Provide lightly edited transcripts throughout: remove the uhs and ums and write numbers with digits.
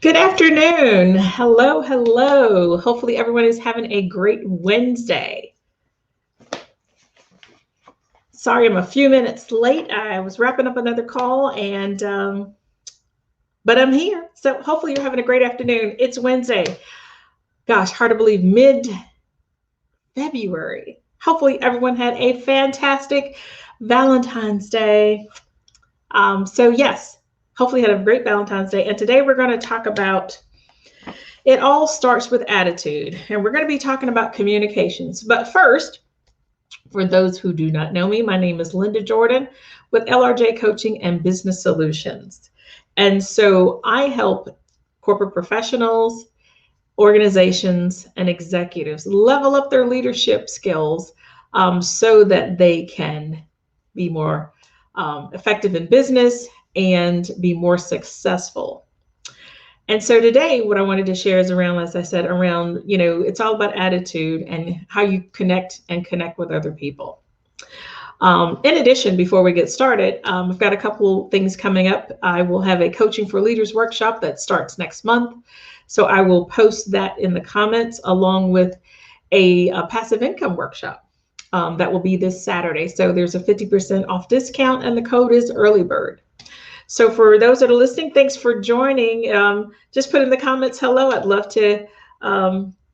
Good afternoon. Hello, hello. Hopefully, everyone is having a great Wednesday. Sorry, I'm a few minutes late. I was wrapping up another call, but I'm here. So hopefully, you're having a great afternoon. It's Wednesday. Gosh, hard to believe, mid-February. Hopefully, everyone had a fantastic Valentine's Day. Yes, hopefully, you had a great Valentine's Day. And today, we're going to talk about it all starts with attitude, and we're going to be talking about communications. But first, for those who do not know me, my name is Linda Jordan with LRJ Coaching and Business Solutions. And so I help corporate professionals, organizations, and executives level up their leadership skills so that they can be more effective in business and be more successful. And so today, what I wanted to share is around, as I said, it's all about attitude and how you connect with other people. In addition, before we get started, I've got a couple things coming up. I will have a Coaching for Leaders workshop that starts next month. So I will post that in the comments along with a passive income workshop that will be this Saturday. So there's a 50% off discount and the code is early bird. So for those that are listening, thanks for joining. Just put in the comments, hello. I'd love to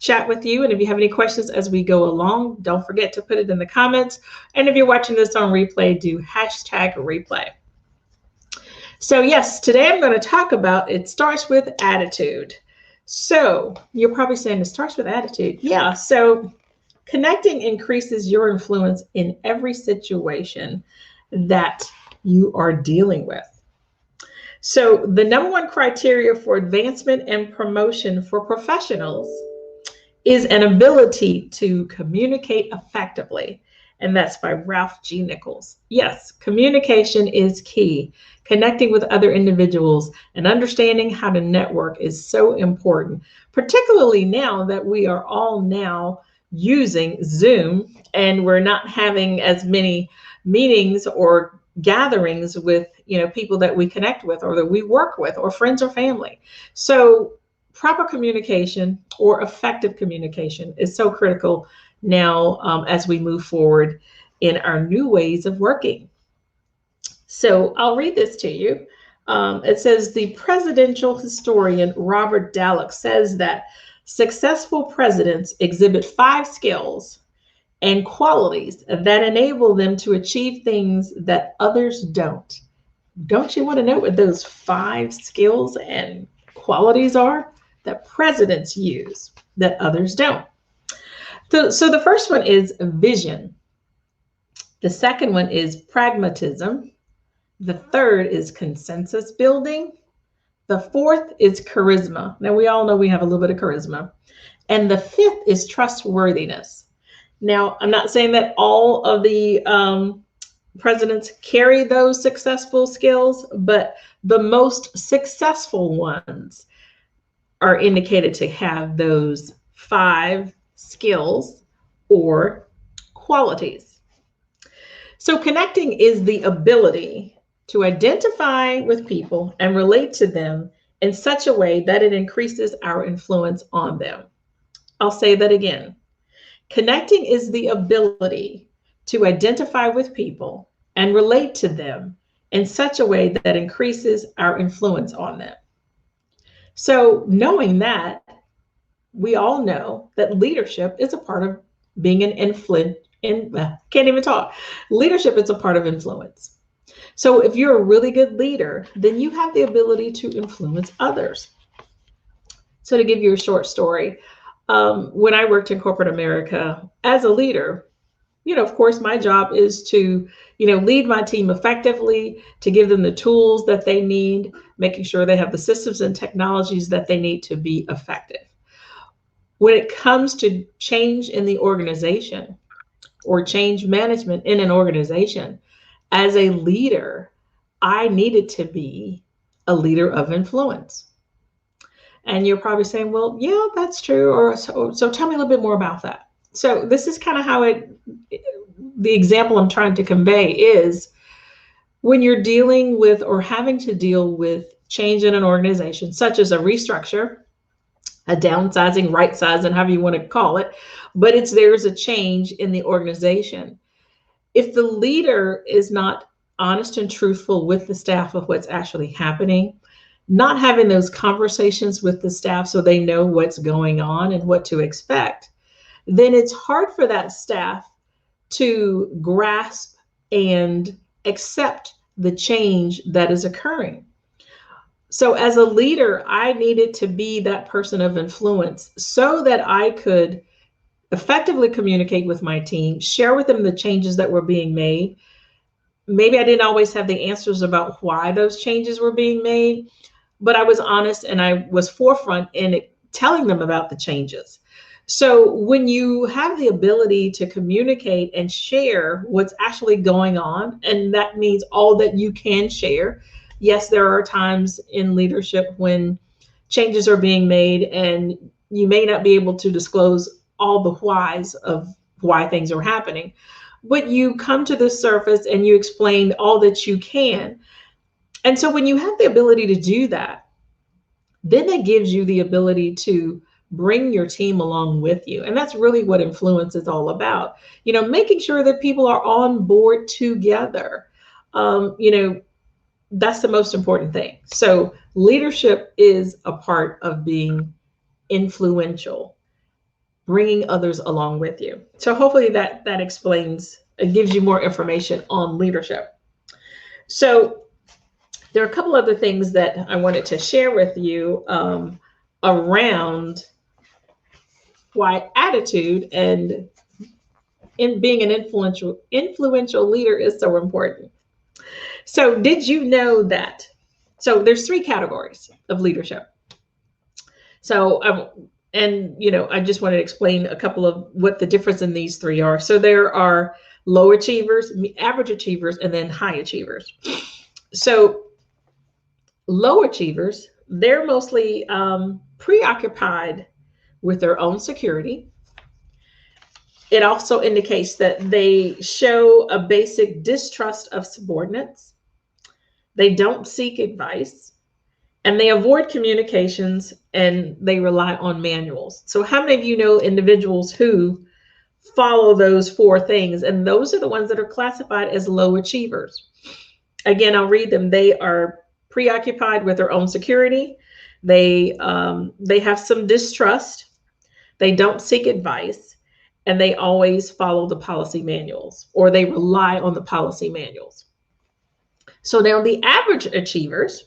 chat with you. And if you have any questions as we go along, don't forget to put it in the comments. And if you're watching this on replay, do #replay. So yes, today I'm going to talk about it starts with attitude. So you're probably saying it starts with attitude. Yeah, so connecting increases your influence in every situation that you are dealing with. So the number one criteria for advancement and promotion for professionals is an ability to communicate effectively. And that's by Ralph G. Nichols. Yes, communication is key. Connecting with other individuals and understanding how to network is so important, particularly now that we are all now using Zoom and we're not having as many meetings or gatherings with people that we connect with or that we work with or friends or family. So proper communication or effective communication is so critical now as we move forward in our new ways of working. So I'll read this to you. It says the presidential historian Robert Dallek says that successful presidents exhibit 5 skills and qualities that enable them to achieve things that others don't. Don't you want to know what those 5 skills and qualities are that presidents use that others don't? So the first one is vision. The second one is pragmatism. The third is consensus building. The fourth is charisma. Now we all know we have a little bit of charisma. And the fifth is trustworthiness. Now, I'm not saying that all of the presidents carry those successful skills, but the most successful ones are indicated to have those 5 skills or qualities. So connecting is the ability to identify with people and relate to them in such a way that it increases our influence on them. I'll say that again. Connecting is the ability to identify with people and relate to them in such a way that increases our influence on them. So knowing that, we all know that leadership is a part of being an influence. Can't even talk. Leadership is a part of influence. So if you're a really good leader, then you have the ability to influence others. So to give you a short story, when I worked in corporate America as a leader, of course, my job is to, lead my team effectively, to give them the tools that they need, making sure they have the systems and technologies that they need to be effective. When it comes to change in the organization or change management in an organization, as a leader, I needed to be a leader of influence. And you're probably saying, well, yeah, that's true. Or so tell me a little bit more about that. So this is kind of how the example I'm trying to convey is when you're dealing with or having to deal with change in an organization, such as a restructure, a downsizing, right sizing, however you want to call it, but there's a change in the organization. If the leader is not honest and truthful with the staff of what's actually happening, not having those conversations with the staff so they know what's going on and what to expect, then it's hard for that staff to grasp and accept the change that is occurring. So as a leader, I needed to be that person of influence so that I could effectively communicate with my team, share with them the changes that were being made. Maybe I didn't always have the answers about why those changes were being made, but I was honest and I was forefront in telling them about the changes. So when you have the ability to communicate and share what's actually going on, and that means all that you can share. Yes, there are times in leadership when changes are being made and you may not be able to disclose all the whys of why things are happening, but you come to the surface and you explain all that you can. And so when you have the ability to do that, then that gives you the ability to bring your team along with you. And that's really what influence is all about. Making sure that people are on board together. That's the most important thing. So leadership is a part of being influential, bringing others along with you. So hopefully that explains, it gives you more information on leadership. So there are a couple other things that I wanted to share with you around why attitude and in being an influential leader is so important. So did you know that? So there's 3 categories of leadership. So I just wanted to explain a couple of what the difference in these 3 are. So there are low achievers, average achievers, and then high achievers. So low achievers, they're mostly preoccupied with their own security. It also indicates that they show a basic distrust of subordinates. They don't seek advice, and they avoid communications, and they rely on manuals. So how many of you know individuals who follow those 4 things? And those are the ones that are classified as low achievers. Again, I'll read them. They are preoccupied with their own security. They have some distrust. They don't seek advice, and they always follow the policy manuals, or they rely on the policy manuals. So now the average achievers,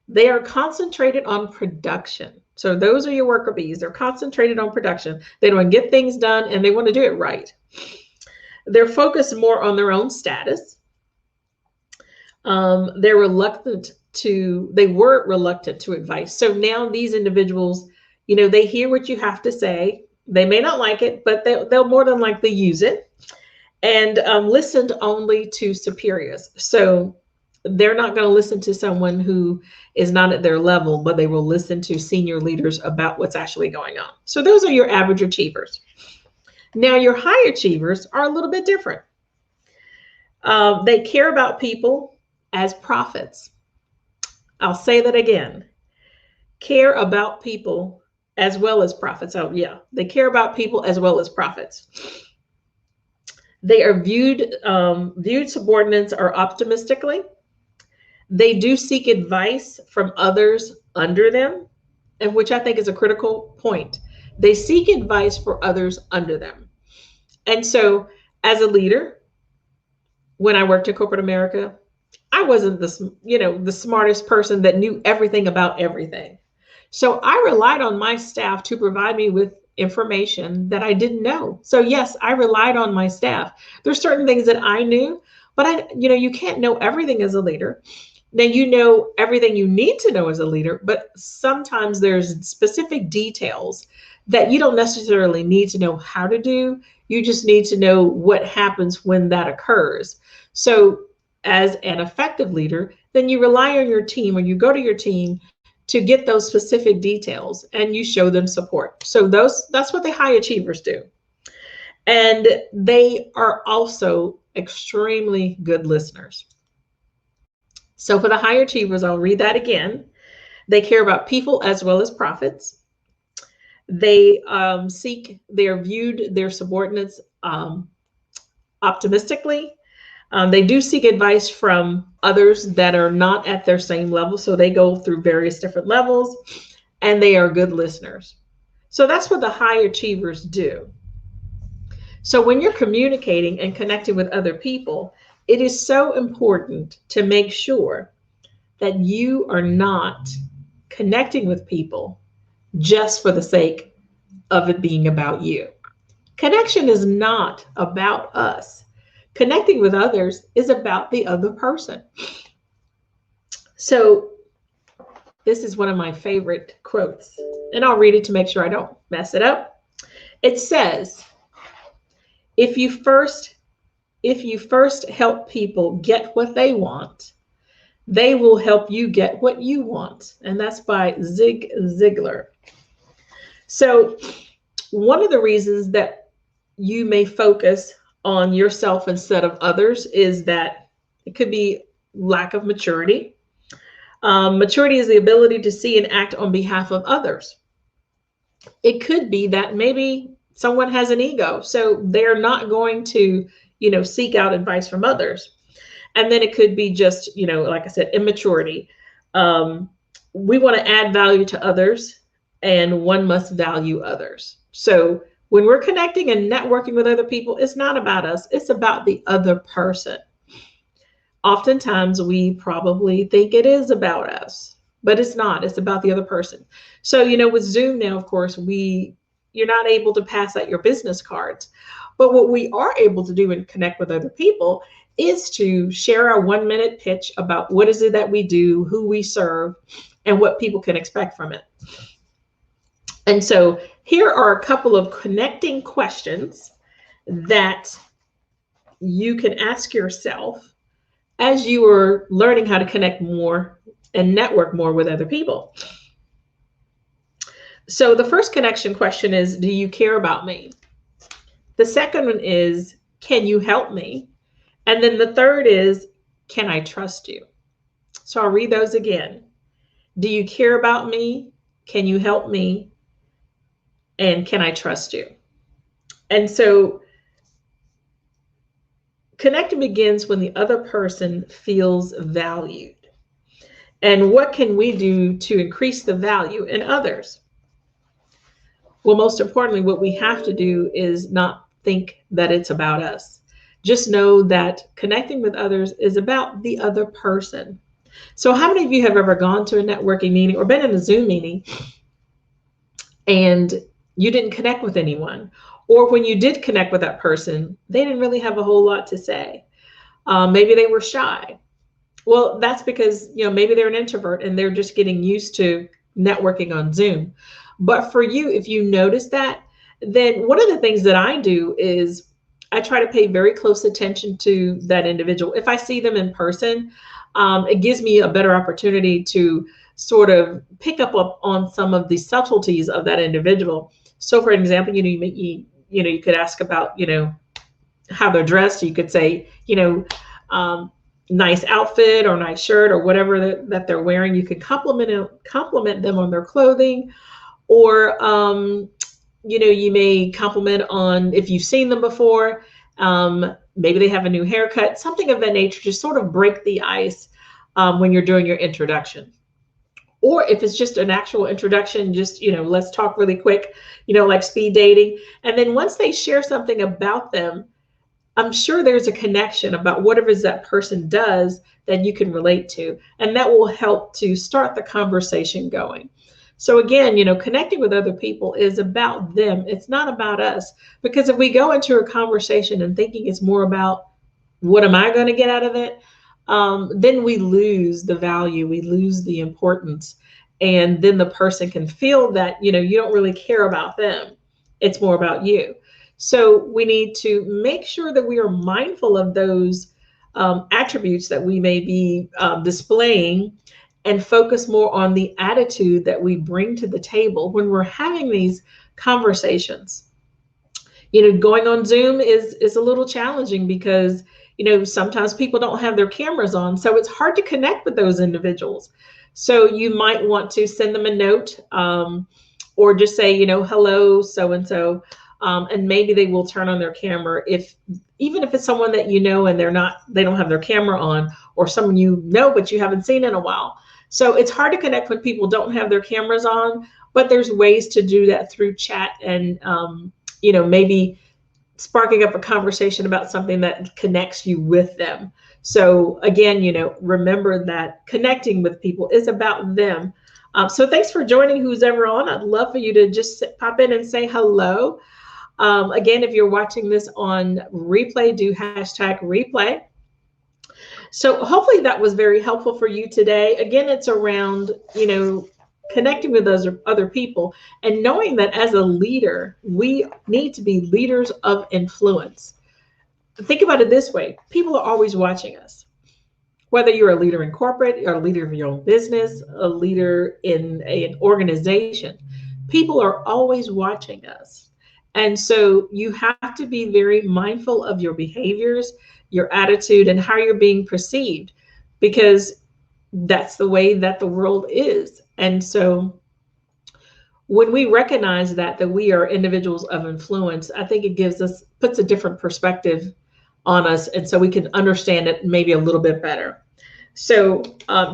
they are concentrated on production. So those are your worker bees. They're concentrated on production. They want to get things done and they want to do it right. They're focused more on their own status. They were reluctant to advice. So now these individuals, they hear what you have to say. They may not like it, but they'll more than likely use it, and listened only to superiors. So they're not going to listen to someone who is not at their level, but they will listen to senior leaders about what's actually going on. So those are your average achievers. Now your high achievers are a little bit different. They care about people as profits. I'll say that again. Care about people as well as profits. Oh yeah, they care about people as well as profits. They are viewed subordinates are optimistically. They do seek advice from others under them, and which I think is a critical point. They seek advice for others under them. And so as a leader, when I worked in corporate America, I wasn't the smartest person that knew everything about everything. So I relied on my staff to provide me with information that I didn't know. So yes, I relied on my staff. There's certain things that I knew, but you can't know everything as a leader. Now you know everything you need to know as a leader, but sometimes there's specific details that you don't necessarily need to know how to do. You just need to know what happens when that occurs. So as an effective leader, then you rely on your team, or you go to your team to get those specific details, and you show them support. So that's what the high achievers do. And they are also extremely good listeners. So for the high achievers, I'll read that again. They care about people as well as profits. They they're viewed their subordinates optimistically. They do seek advice from others that are not at their same level. So they go through various different levels, and they are good listeners. So that's what the high achievers do. So when you're communicating and connecting with other people, it is so important to make sure that you are not connecting with people just for the sake of it being about you. Connection is not about us. Connecting with others is about the other person. So this is one of my favorite quotes, and I'll read it to make sure I don't mess it up. It says, if you first help people get what they want, they will help you get what you want. And that's by Zig Ziglar. So one of the reasons that you may focus on yourself instead of others is that it could be lack of maturity. Maturity is the ability to see and act on behalf of others. It could be that maybe someone has an ego, so they're not going to, seek out advice from others. And then it could be just, like I said, immaturity. We want to add value to others, and one must value others. So when we're connecting and networking with other people, it's not about us, it's about the other person. Oftentimes we probably think it is about us, but it's not. It's about the other person. So, with Zoom now, of course, you're not able to pass out your business cards. But what we are able to do and connect with other people is to share our 1-minute pitch about what is it that we do, who we serve, and what people can expect from it. And so here are a couple of connecting questions that you can ask yourself as you are learning how to connect more and network more with other people. So the first connection question is, do you care about me? The second one is, can you help me? And then the third is, can I trust you? So I'll read those again. Do you care about me? Can you help me? And can I trust you? And so connecting begins when the other person feels valued. And what can we do to increase the value in others? Well, most importantly, what we have to do is not think that it's about us. Just know that connecting with others is about the other person. So how many of you have ever gone to a networking meeting or been in a Zoom meeting and you didn't connect with anyone? Or when you did connect with that person, they didn't really have a whole lot to say. Maybe they were shy. Well, that's because, maybe they're an introvert and they're just getting used to networking on Zoom. But for you, if you notice that, then one of the things that I do is I try to pay very close attention to that individual. If I see them in person, it gives me a better opportunity to sort of pick up on some of the subtleties of that individual. So for example, you could ask about, how they're dressed. You could say, nice outfit or nice shirt or whatever that they're wearing. You could compliment them on their clothing, or you may compliment on if you've seen them before. Maybe they have a new haircut, something of that nature, just sort of break the ice when you're doing your introduction. Or if it's just an actual introduction, just, let's talk really quick, like speed dating. And then once they share something about them, I'm sure there's a connection about whatever that person does that you can relate to. And that will help to start the conversation going. So again, connecting with other people is about them. It's not about us. Because if we go into a conversation and thinking it's more about what am I going to get out of it, then we lose the value, we lose the importance. And then the person can feel that, you don't really care about them. It's more about you. So we need to make sure that we are mindful of those attributes that we may be displaying, and focus more on the attitude that we bring to the table when we're having these conversations. Going on Zoom is a little challenging because, sometimes people don't have their cameras on. So it's hard to connect with those individuals. So you might want to send them a note, or just say, hello, so and so, and maybe they will turn on their camera, if even if it's someone that you know and they don't have their camera on, or someone you know but you haven't seen in a while. So it's hard to connect when people don't have their cameras on, but there's ways to do that through chat, and maybe sparking up a conversation about something that connects you with them. So again, remember that connecting with people is about them. So thanks for joining, who's ever on. I'd love for you to just pop in and say hello. Again, if you're watching this on replay, do hashtag replay. So hopefully that was very helpful for you today. Again, it's around, connecting with those other people, and knowing that as a leader, we need to be leaders of influence. Think about it this way: people are always watching us. Whether you're a leader in corporate, or a leader of your own business, a leader in an organization, people are always watching us. And so you have to be very mindful of your behaviors, your attitude, and how you're being perceived, because that's the way that the world is. And so when we recognize that we are individuals of influence, I think it puts a different perspective on us. And so we can understand it maybe a little bit better. So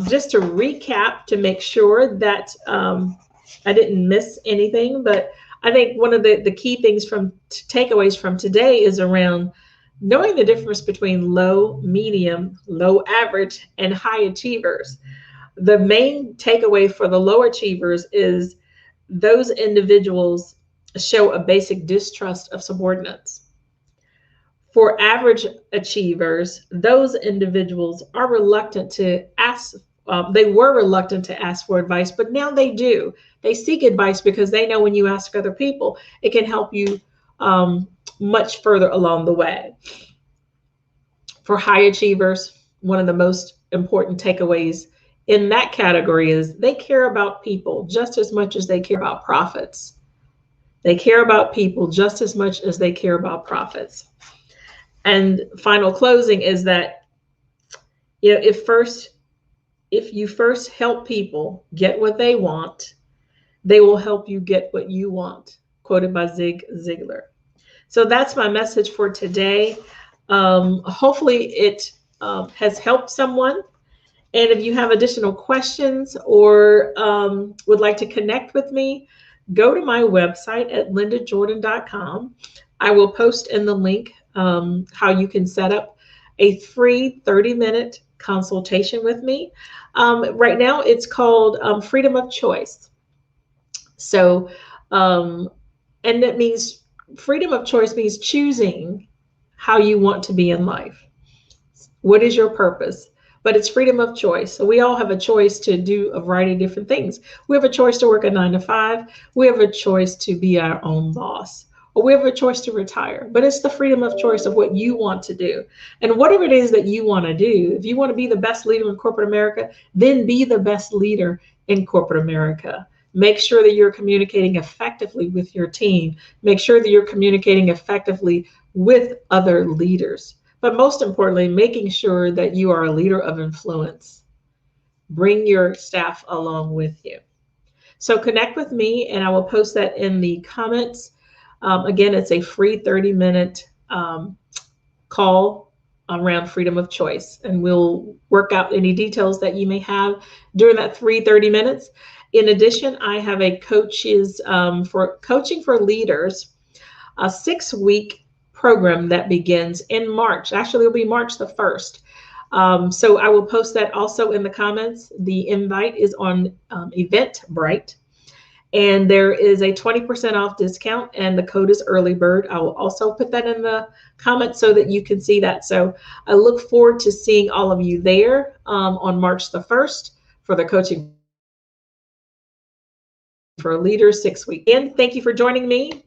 just to recap, to make sure that I didn't miss anything, but I think one of the key things takeaways from today is around knowing the difference between low, medium, low average, and high achievers. The main takeaway for the low achievers is those individuals show a basic distrust of subordinates. For average achievers, those individuals are reluctant to ask. They were reluctant to ask for advice, but now they do. They seek advice because they know when you ask other people, it can help you much further along the way. For high achievers, one of the most important takeaways in that category is they care about people just as much as they care about profits. They care about people just as much as they care about profits. And final closing is that, if you first help people get what they want, they will help you get what you want. Quoted by Zig Ziglar. So that's my message for today. Hopefully it has helped someone. And if you have additional questions or would like to connect with me, go to my website at lindajordan.com. I will post in the link how you can set up a free 30-minute consultation with me. Right now it's called Freedom of Choice. So, and that means freedom of choice means choosing how you want to be in life. What is your purpose? But it's freedom of choice. So we all have a choice to do a variety of different things. We have a choice to work a 9 to 5. We have a choice to be our own boss, or we have a choice to retire. But it's the freedom of choice of what you want to do. And whatever it is that you want to do, if you want to be the best leader in corporate America, then be the best leader in corporate America. Make sure that you're communicating effectively with your team. Make sure that you're communicating effectively with other leaders. But most importantly, making sure that you are a leader of influence. Bring your staff along with you. So connect with me, and I will post that in the comments. Again, it's a free 30-minute call around freedom of choice, and we'll work out any details that you may have during that 30 minutes. In addition, I have a for coaching for leaders, a 6-week program that begins in March. Actually, it'll be March the 1st. So I will post that also in the comments. The invite is on Eventbrite, and there is a 20% off discount, and the code is early bird. I will also put that in the comments so that you can see that. So I look forward to seeing all of you there on March the 1st for the coaching for leaders 6-week. And thank you for joining me.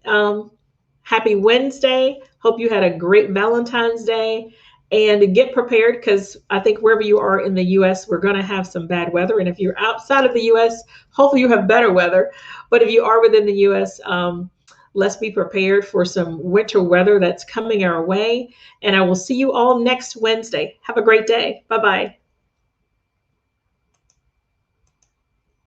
Happy Wednesday. Hope you had a great Valentine's Day, and get prepared, because I think wherever you are in the U.S., we're going to have some bad weather. And if you're outside of the U.S., hopefully you have better weather. But if you are within the U.S., let's be prepared for some winter weather that's coming our way. And I will see you all next Wednesday. Have a great day. Bye-bye.